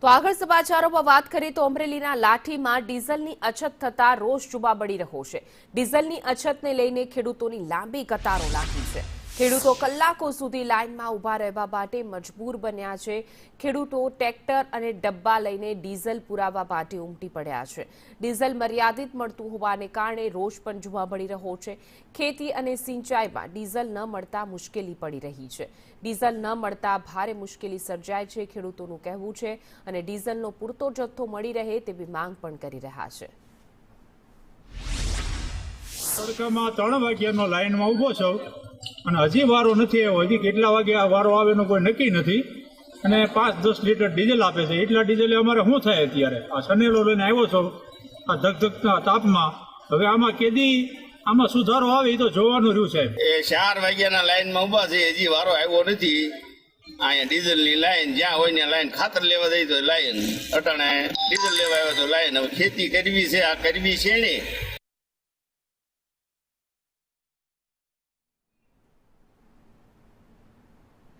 તો આગળ સમાચારોમાં વાત કરીએ તો અમરેલીના લાઠીમાં ડીઝલની અછત થતા રોષ જોવા મળી રહ્યો છે। ડીઝલની અછતને લઈને ખેડૂતોની લાંબી કતારો લાગી છે। ખેડૂતો કલાકો સુધી લાઇનમાં ઊભા રહેવા માટે મજબૂર બન્યા છે। ખેડૂતો ટ્રેક્ટર અને ડબ્બા લઈને ડીઝલ પુરાવવા માટે ઉમટી પડ્યા છે। ડીઝલ મર્યાદિત મળતું હોવાને કારણે રોષ પણ જોવા મળી રહ્યો છે। ખેતી અને સિંચાઈમાં ડીઝલ ન મળતા મુશ્કેલી પડી રહી છે। ડીઝલ ન મળતા ભારે મુશ્કેલી સર્જાય છે ખેડૂતોનું કહેવું છે અને ડીઝલનો પૂરતો જથ્થો મળી રહે તેવી માંગ પણ કરી રહ્યા છે। તડકામાં 3 વાગ્યાનો લાઈનમાં ઊભો છું અને હજી વારો નથી આવ્યો। હજી કેટલા વાગે આ વારો આવે એનું કોઈ નક્કી નથી અને 5-10 લીટર ડીઝલ આપે છે। એટલા ડીઝલે અમારે શું થાય અત્યારે? આ સનેલો લઈને આવ્યો છો આ ધગધગતા તાપમાં। હવે આમાં કેદી આમાં સુધારો આવે એ તો જોવાનું રહ્યું સાહેબ। એ 4 વાગ્યાના લાઈનમાં ઊભા છે, હજી વારો આવ્યો નથી। અહીંયા ડીઝલની લાઈન જ્યાં હોય ને લાઈન, ખાતર લેવા જાય તો લાઈન, અટાણે ડીઝલ લેવા આવ્યો તો લાઈન। હવે ખેતી કરવી છે, આ કરવી છે ને